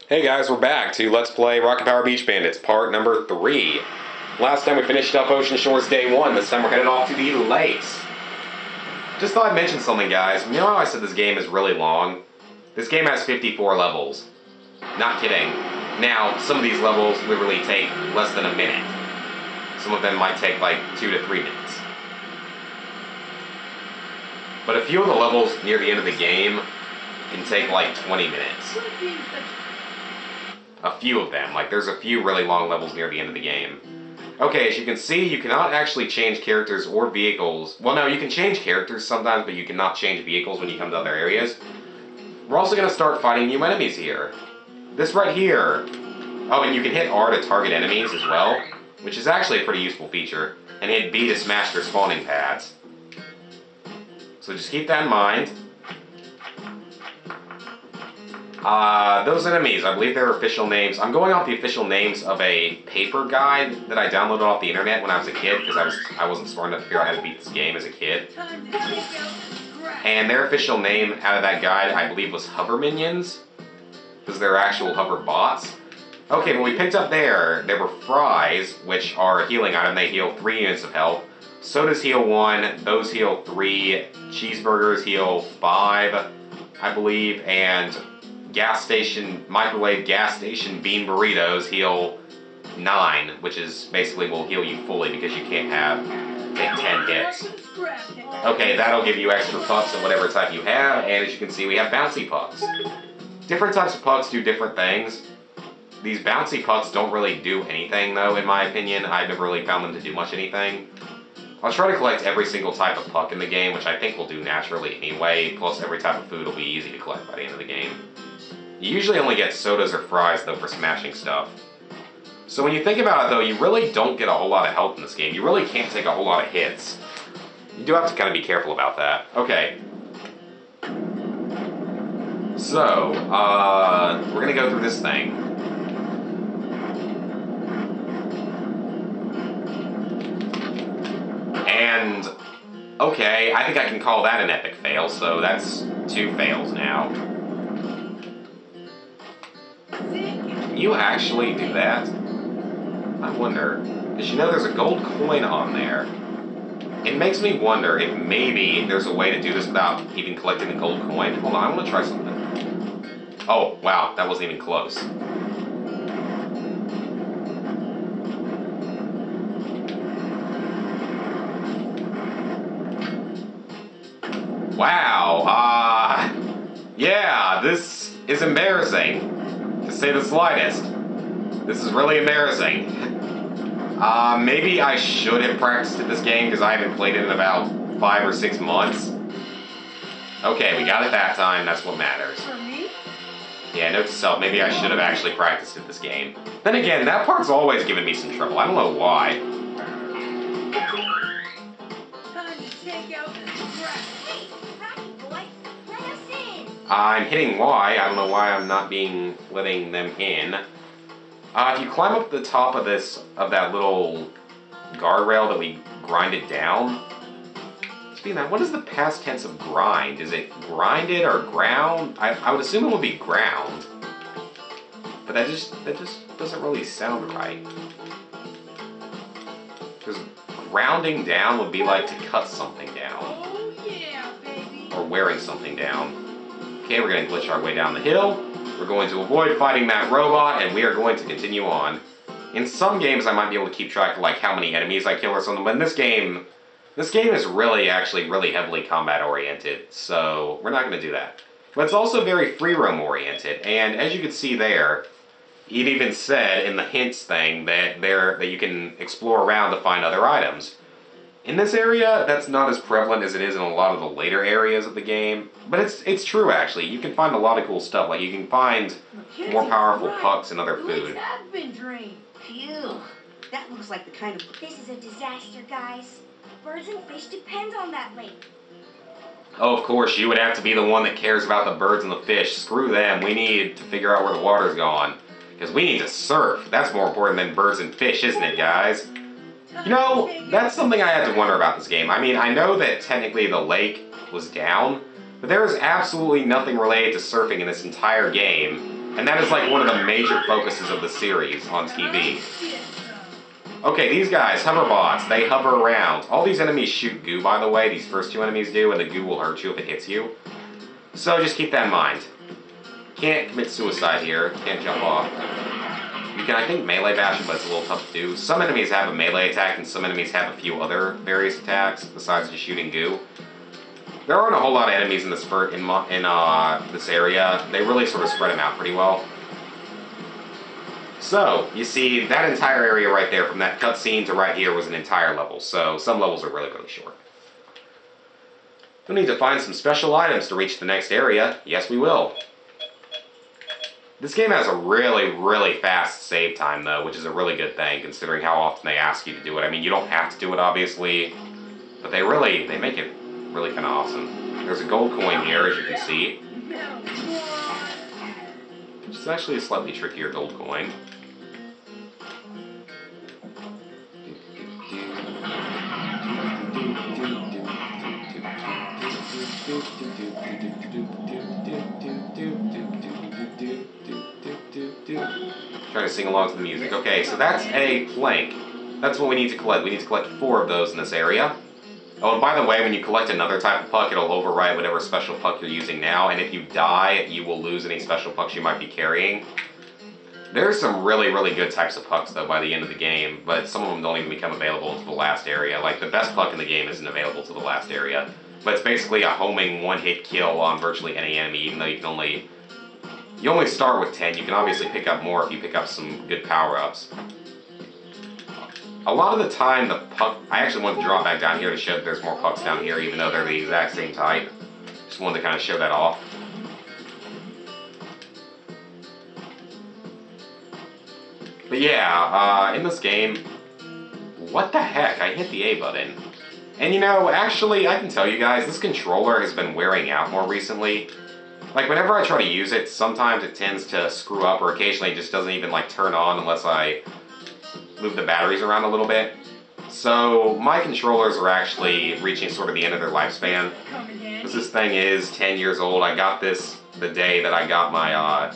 Hey guys, we're back to Let's Play Rocket Power Beach Bandits, part number 3. Last time we finished up Ocean Shores Day 1, this time we're headed off to the lakes. Just thought I'd mention something, guys. You know how I said this game is really long? This game has 54 levels. Not kidding. Now, some of these levels literally take less than a minute. Some of them might take like 2 to 3 minutes. But a few of the levels near the end of the game can take like 20 minutes. A few of them. Like, there's a few really long levels near the end of the game. Okay, as you can see, you cannot actually change characters or vehicles. Well, no, you can change characters sometimes, but you cannot change vehicles when you come to other areas. We're also going to start fighting new enemies here. This right here. Oh, and you can hit R to target enemies as well, which is actually a pretty useful feature. And hit B to smash their spawning pads. So just keep that in mind. Those enemies, I believe their official names. I'm going off the official names of a paper guide that I downloaded off the internet when I was a kid, because I wasn't smart enough to figure out how to beat this game as a kid. And their official name out of that guide, I believe, was Hover Minions, because they're actual hover bots. Okay, well, we picked up there were fries, which are a healing item. They heal 3 units of health. Sodas heal 1, those heal 3, cheeseburgers heal 5, I believe, and microwave gas station bean burritos heal 9, which is basically will heal you fully because you can't take 10 hits. Okay, that'll give you extra pucks of whatever type you have, and as you can see, we have bouncy pucks. Different types of pucks do different things. These bouncy pucks don't really do anything, though, in my opinion. I've never really found them to do much anything. I'll try to collect every single type of puck in the game, which I think will do naturally anyway, plus every type of food will be easy to collect by the end of the game. You usually only get sodas or fries, though, for smashing stuff. So when you think about it, though, you really don't get a whole lot of health in this game. You really can't take a whole lot of hits. You do have to kind of be careful about that. Okay. So, we're gonna go through this thing. And, okay, I think I can call that an epic fail, so that's 2 fails now. You actually do that? I wonder, because you know there's a gold coin on there. It makes me wonder if maybe there's a way to do this without even collecting the gold coin. Hold on, I want to try something. Oh, wow, that wasn't even close. Wow, yeah, this is embarrassing. To say the slightest. This is really embarrassing. Maybe I should have practiced at this game because I haven't played it in about 5 or 6 months. Okay, we got it that time. That's what matters. Yeah, note to self, maybe I should have actually practiced at this game. Then again, that part's always given me some trouble. I don't know why. I'm hitting Y. I don't know why I'm not letting them in. If you climb up the top of that little guardrail that we grinded down. Speaking of that, what is the past tense of grind? Is it grinded or ground? I would assume it would be ground. But that just doesn't really sound right. Because grounding down would be like to cut something down. Oh yeah, baby. Or wearing something down. Okay, we're going to glitch our way down the hill. We're going to avoid fighting that robot, and we are going to continue on. In some games, I might be able to keep track of like how many enemies I kill or something, but in this game is really heavily combat-oriented, so we're not going to do that. But it's also very free-roam-oriented, and as you can see there, it even said in the hints thing that you can explore around to find other items. In this area, that's not as prevalent as it is in a lot of the later areas of the game. But it's true, actually. You can find a lot of cool stuff. Like, you can find more powerful pucks and other food. Have been drained. Phew. That looks like the kind of... This is a disaster, guys. Birds and fish depend on that lake. Oh, of course, you would have to be the one that cares about the birds and the fish. Screw them. We need to figure out where the water's gone. Because we need to surf. That's more important than birds and fish, isn't it, guys? You know, that's something I had to wonder about this game. I mean, I know that technically the lake was down, but there is absolutely nothing related to surfing in this entire game. And that is like one of the major focuses of the series on TV. Okay, these guys, hover bots, they hover around. All these enemies shoot goo, by the way. These first two enemies do, and the goo will hurt you if it hits you. So just keep that in mind. Can't commit suicide here. Can't jump off. You can, I think, melee bash them, but it's a little tough to do. Some enemies have a melee attack, and some enemies have a few other various attacks besides just shooting goo. There aren't a whole lot of enemies in this this area. They really sort of spread them out pretty well. So, you see, that entire area right there, from that cutscene to right here, was an entire level. So, some levels are really, really short. We'll need to find some special items to reach the next area. Yes, we will. This game has a really, really fast save time, though, which is a really good thing, considering how often they ask you to do it. I mean, you don't have to do it, obviously, but they make it really kind of awesome. There's a gold coin here, as you can see. Which is actually a slightly trickier gold coin. Trying to sing along to the music. Okay, so that's a plank. That's what we need to collect. We need to collect 4 of those in this area. Oh, and by the way, when you collect another type of puck, it'll override whatever special puck you're using now, and if you die, you will lose any special pucks you might be carrying. There's some really, really good types of pucks, though, by the end of the game, but some of them don't even become available until the last area. Like, the best puck in the game isn't available to the last area, but it's basically a homing one-hit kill on virtually any enemy, even though you only start with 10. You can obviously pick up more if you pick up some good power-ups. A lot of the time, the puck... I actually wanted to drop back down here to show that there's more pucks down here, even though they're the exact same type. Just wanted to kind of show that off. But yeah, in this game... What the heck? I hit the A button. And you know, actually, I can tell you guys, this controller has been wearing out more recently. Like, whenever I try to use it, sometimes it tends to screw up, or occasionally it just doesn't even, like, turn on unless I move the batteries around a little bit. So, my controllers are actually reaching sort of the end of their lifespan. Because this thing is 10 years old. I got this the day that I got my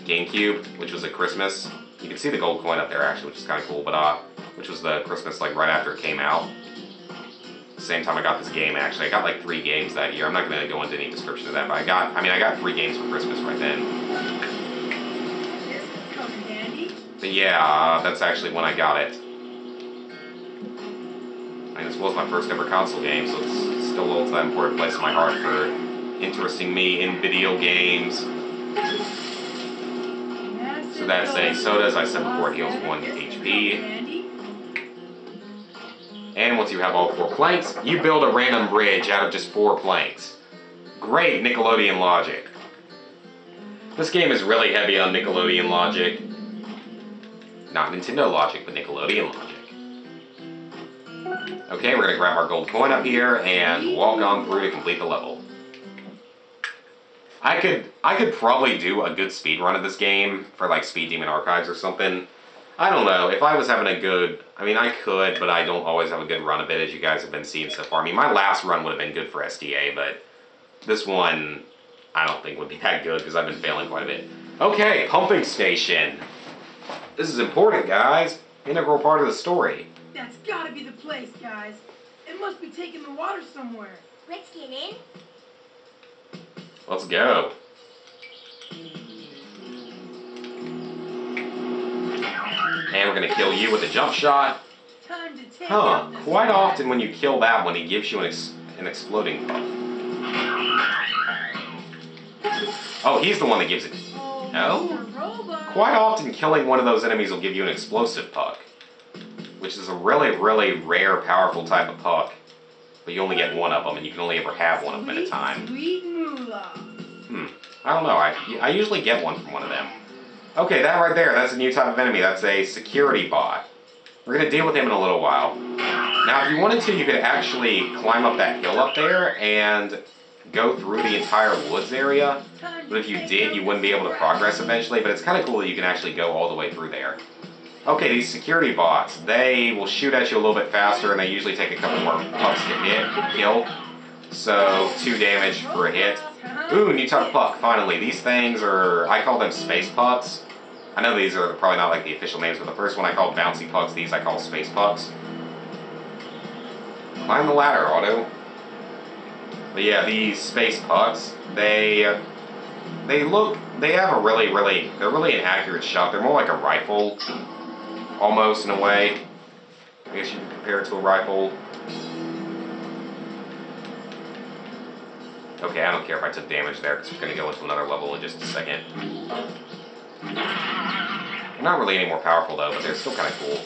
GameCube, which was at Christmas. You can see the gold coin up there, actually, which is kind of cool, but, which was the Christmas, like, right after it came out. Same time I got this game, actually. I got like 3 games that year. I'm not going to go into any description of that, but I got 3 games for Christmas right then. But yeah, that's actually when I got it. I mean, this was my first ever console game, so it's still holds that important place in my heart for interesting me in video games. So that's a soda, as I said before, it heals 1 HP. And once you have all 4 planks, you build a random bridge out of just 4 planks. Great Nickelodeon logic. This game is really heavy on Nickelodeon logic. Not Nintendo logic, but Nickelodeon logic. Okay, we're gonna grab our gold coin up here and walk on through to complete the level. I could probably do a good speed run of this game for like Speed Demon Archives or something. I don't know, if I was having a good... I mean, I could, but I don't always have a good run of it, as you guys have been seeing so far. I mean, my last run would have been good for SDA, but this one, I don't think would be that good, because I've been failing quite a bit. Okay, pumping station. This is important, guys. Integral part of the story. That's gotta be the place, guys. It must be taking the water somewhere. Let's get in. Let's go. And we're going to kill you with a jump shot. Time to take Huh, quite often when you kill that one, he gives you an exploding puff. Oh, he's the one that gives it. No? Quite often killing one of those enemies will give you an explosive puck. Which is a really, really rare, powerful type of puck. But you only get 1 of them, and you can only ever have 1 of them at a time. Sweet moolah. I don't know, I usually get one from one of them. Okay, that right there, that's a new type of enemy. That's a security bot. We're going to deal with him in a little while. Now, if you wanted to, you could actually climb up that hill up there and go through the entire woods area. But if you did, you wouldn't be able to progress eventually. But it's kind of cool that you can actually go all the way through there. Okay, these security bots, they will shoot at you a little bit faster, and they usually take a couple more pucks to kill. So, 2 damage for a hit. Ooh, new type of puck, finally. These things are, I call them space pucks. I know these are probably not like the official names, but the first one I called bouncy pucks, these I call space pucks. Climb the ladder, Otto. But yeah, these space pucks, they have a they're really an accurate shot. They're more like a rifle, almost in a way. I guess you can compare it to a rifle. Okay, I don't care if I took damage there, because we're going to go into another level in just a second. They're not really any more powerful, though, but they're still kind of cool.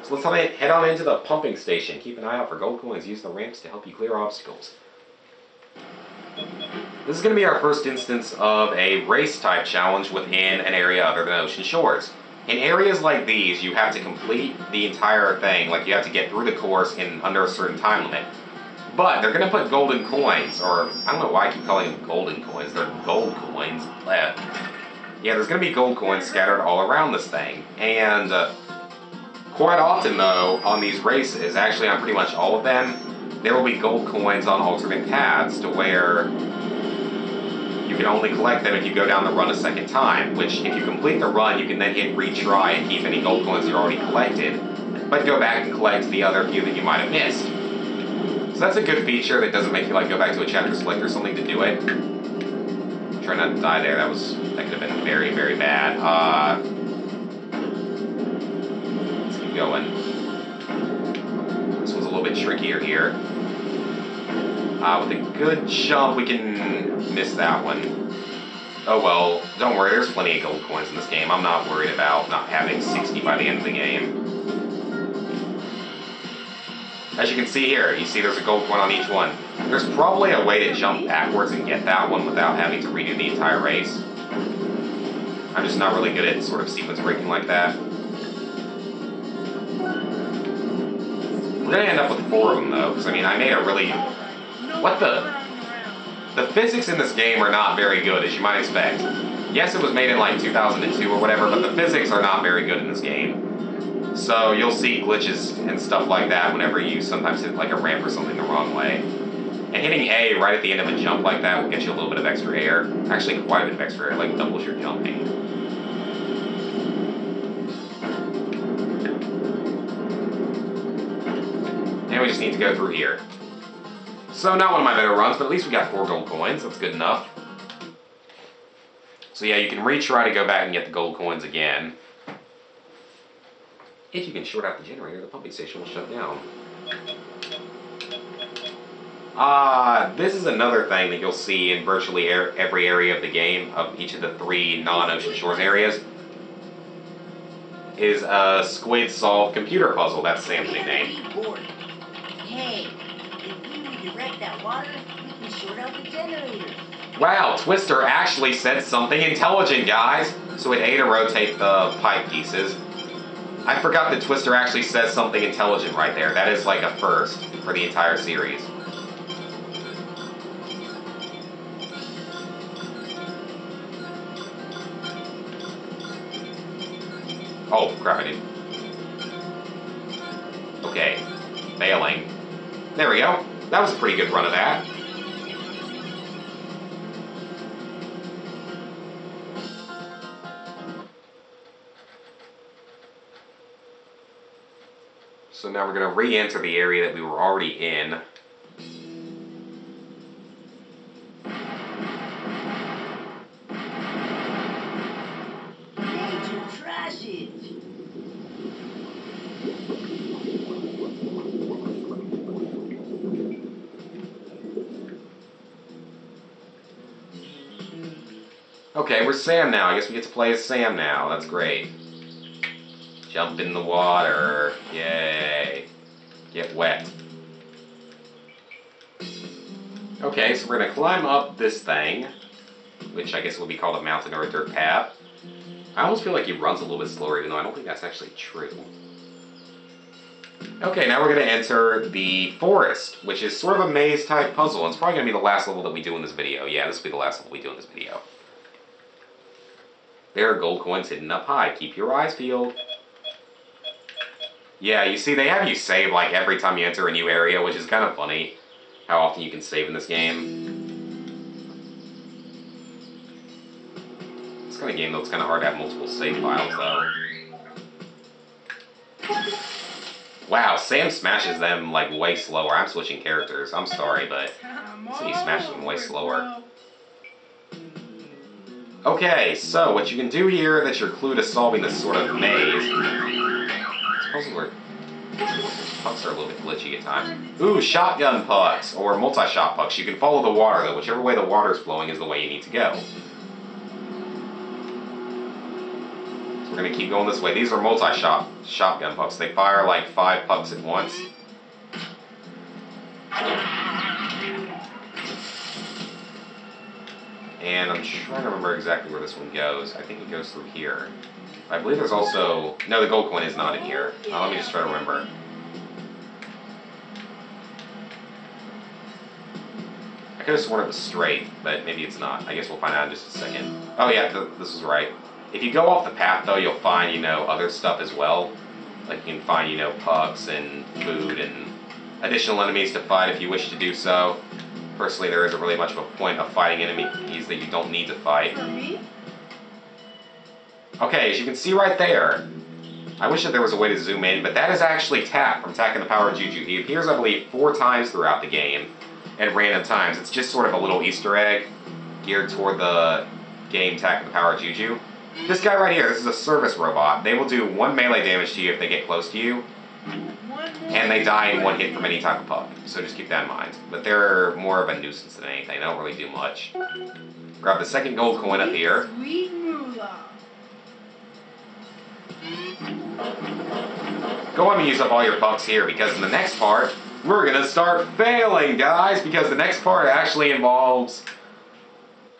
So let's head on into the pumping station. Keep an eye out for gold coins. Use the ramps to help you clear obstacles. This is going to be our first instance of a race-type challenge within an area other than ocean shores. In areas like these, you have to complete the entire thing, like you have to get through the course in under a certain time limit. But they're going to put golden coins, or I don't know why I keep calling them golden coins, they're gold coins. Yeah, there's going to be gold coins scattered all around this thing. And quite often, though, on these races, actually on pretty much all of them, there will be gold coins on alternate paths to where you can only collect them if you go down the run a second time, which if you complete the run, you can then hit retry and keep any gold coins you already collected, but go back and collect the other few that you might have missed. So that's a good feature that doesn't make you like go back to a chapter select or something to do it. Try not to die there, that could have been very, very bad. Let's keep going. This one's a little bit trickier here. With a good jump, we can miss that one. Oh well, don't worry, there's plenty of gold coins in this game. I'm not worried about not having 60 by the end of the game. As you can see here, you see there's a gold coin on each one. There's probably a way to jump backwards and get that one without having to redo the entire race. I'm just not really good at sort of sequence breaking like that. We're gonna end up with 4 of them though, because I mean, I made a really... What the? The physics in this game are not very good, as you might expect. Yes, it was made in like 2002 or whatever, but the physics are not very good in this game. So you'll see glitches and stuff like that whenever you sometimes hit like a ramp or something the wrong way. And hitting A right at the end of a jump like that will get you a little bit of extra air. Actually, quite a bit of extra air, like doubles your jumping. And we just need to go through here. So not one of my better runs, but at least we got 4 gold coins. That's good enough. So yeah, you can retry to go back and get the gold coins again. If you can short out the generator, the pumping station will shut down. This is another thing that you'll see in virtually every area of the game, of each of the 3 non-ocean shores areas, is a squid solved computer puzzle. That's Sam's new name. Hey, if we redirect that water, we can short out the generator. Wow, Twister actually said something intelligent, guys. So hit A to rotate the pipe pieces. I forgot that Twister actually says something intelligent right there. That is like a first for the entire series. Oh, crap, I did. Okay, failing. There we go. That was a pretty good run of that. So now we're going to re-enter the area that we were already in. Major trashage. Okay, we're Sam now. I guess we get to play as Sam now. That's great. Jump in the water. Yay. Get wet. Okay, so we're going to climb up this thing, which I guess would be called a mountain or a dirt path. I almost feel like he runs a little bit slower, even though I don't think that's actually true. Okay, now we're going to enter the forest, which is sort of a maze-type puzzle. And it's probably going to be the last level that we do in this video. Yeah, this will be the last level we do in this video. There are gold coins hidden up high. Keep your eyes peeled. Yeah, you see, they have you save like every time you enter a new area, which is kind of funny. how often you can save in this game. It's kind of a game though, it's kind of hard to have multiple save files though. Wow, Sam smashes them like way slower. I'm switching characters. I'm sorry, but he smashes them way slower. Okay, so what you can do here, that's your clue to solving this sort of maze. Puzzles are, pucks are a little bit glitchy at times. Ooh, shotgun pucks, or multi-shot pucks. You can follow the water though. Whichever way the water's flowing is the way you need to go. So we're gonna keep going this way. These are shotgun pucks. They fire like 5 pucks at once. And I'm trying to remember exactly where this one goes. I think it goes through here. I believe there's also... No, the gold coin is not in here. Let me just try to remember. I could have sworn it was straight, but maybe it's not. I guess we'll find out in just a second. Oh yeah, this is right. If you go off the path, though, you'll find, you know, other stuff as well. Like you can find, you know, pucks and food and additional enemies to fight if you wish to do so. Personally, there isn't really much of a point of fighting enemies that you don't need to fight. Okay, as you can see right there, I wish that there was a way to zoom in, but that is actually Tap from Tack and the Power Juju. He appears, I believe, 4 times throughout the game at random times. It's just sort of a little Easter egg geared toward the game Tack and the Power Juju. This guy right here, this is a service robot. They will do 1 melee damage to you if they get close to you. And they die in 1 hit from any type of puck, so just keep that in mind. But they're more of a nuisance than anything. They don't really do much. Grab the second gold coin up here. Sweet moolah. Go on and use up all your pucks here, because in the next part, we're gonna start failing, guys, because the next part actually involves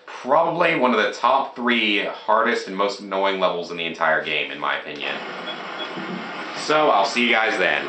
probably one of the top 3 hardest and most annoying levels in the entire game, in my opinion. So, I'll see you guys then.